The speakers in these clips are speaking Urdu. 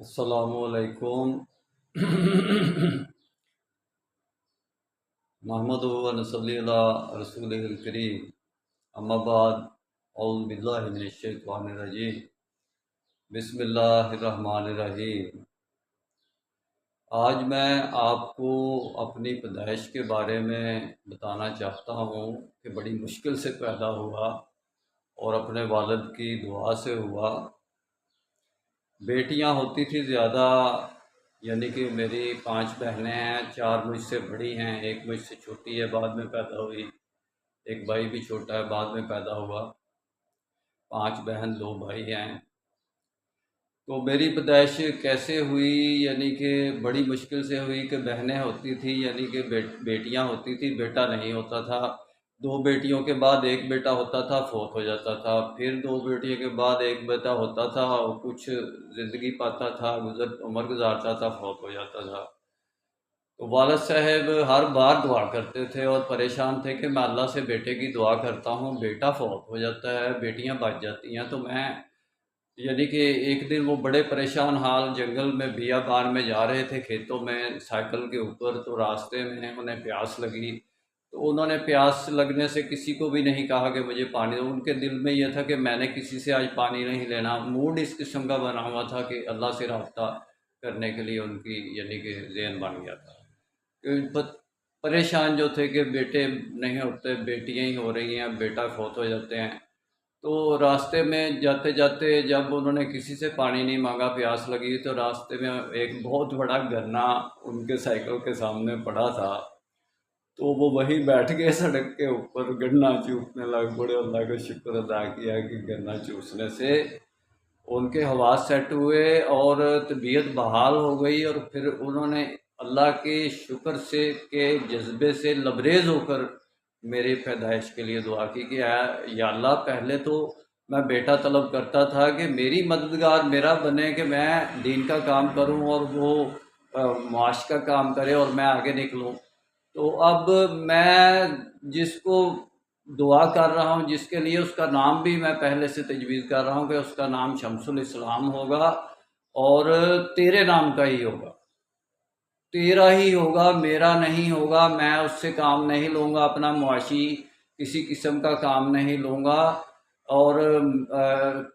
السلام علیکم محمد و نصلی اللہ رسول الکریم اما بعد اعوذ باللہ من الشیطان الرجیم بسم اللہ الرحمن الرحیم۔ آج میں آپ کو اپنی پیدائش کے بارے میں بتانا چاہتا ہوں کہ بڑی مشکل سے پیدا ہوا اور اپنے والد کی دعا سے ہوا۔ بیٹیاں ہوتی تھی زیادہ، یعنی کہ میری 5 بہنیں ہیں، 4 مجھ سے بڑی ہیں، ایک مجھ سے چھوٹی ہے، بعد میں پیدا ہوئی، ایک بھائی بھی چھوٹا ہے، بعد میں پیدا ہوا۔ 5 بہن 2 بھائی ہیں۔ تو میری پیدائش کیسے ہوئی؟ یعنی کہ بڑی مشکل سے ہوئی کہ بہنیں ہوتی تھی، یعنی کہ بیٹیاں ہوتی تھی، بیٹا نہیں ہوتا تھا۔ 2 بیٹیوں کے بعد ایک بیٹا ہوتا تھا، فوت ہو جاتا تھا، پھر 2 بیٹیوں کے بعد ایک بیٹا ہوتا تھا اور کچھ زندگی پاتا تھا، عمر گزارتا تھا، فوت ہو جاتا تھا۔ تو والد صاحب ہر بار دعا کرتے تھے اور پریشان تھے کہ میں اللہ سے بیٹے کی دعا کرتا ہوں، بیٹا فوت ہو جاتا ہے، بیٹیاں بچ جاتی ہیں۔ تو میں یعنی کہ ایک دن وہ بڑے پریشان حال جنگل میں بیابان میں جا رہے تھے، کھیتوں میں سائیکل کے اوپر، تو راستے میں انہیں پیاس لگی۔ تو انہوں نے پیاس لگنے سے کسی کو بھی نہیں کہا کہ مجھے پانی دو، ان کے دل میں یہ تھا کہ میں نے کسی سے آج پانی نہیں لینا۔ موڈ اس قسم کا بنا ہوا تھا کہ اللہ سے رابطہ کرنے کے لیے ان کی یعنی کہ ذہن بن گیا تھا کہ پریشان جو تھے کہ بیٹے نہیں ہوتے، بیٹیاں ہی ہو رہی ہیں، بیٹا فوت ہو جاتے ہیں۔ تو راستے میں جاتے جاتے جب انہوں نے کسی سے پانی نہیں مانگا، پیاس لگی، تو راستے میں ایک بہت بڑا گنا ان کے سائیکل کے سامنے پڑا تھا۔ تو وہ وہیں بیٹھ گئے سڑک کے اوپر، گنا چوسنے لگ پڑے۔ اللہ کا شکر ادا کیا کہ گنا چوسنے سے ان کے حواس سیٹ ہوئے اور طبیعت بحال ہو گئی، اور پھر انہوں نے اللہ کے شکر سے کے جذبے سے لبریز ہو کر میری پیدائش کے لیے دعا کی کہ یا اللہ، پہلے تو میں بیٹا طلب کرتا تھا کہ میری مددگار میرا بنے، کہ میں دین کا کام کروں اور وہ معاش کا کام کرے اور میں آگے نکلوں۔ تو اب میں جس کو دعا کر رہا ہوں، جس کے لیے اس کا نام بھی میں پہلے سے تجویز کر رہا ہوں کہ اس کا نام شمس الاسلام ہوگا اور تیرے نام کا ہی ہوگا، تیرا ہی ہوگا، میرا نہیں ہوگا۔ میں اس سے کام نہیں لوں گا، اپنا معاشی کسی قسم کا کام نہیں لوں گا، اور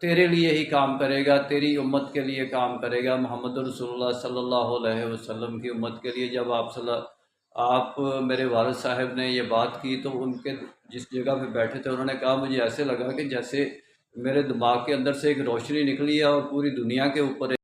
تیرے لیے ہی کام کرے گا، تیری امت کے لیے کام کرے گا، محمد رسول اللہ صلی اللہ علیہ وسلم کی امت کے لیے۔ جب آپ میرے والد صاحب نے یہ بات کی تو ان کے جس جگہ پہ بیٹھے تھے، انہوں نے کہا مجھے ایسے لگا کہ جیسے میرے دماغ کے اندر سے ایک روشنی نکلی ہے اور پوری دنیا کے اوپر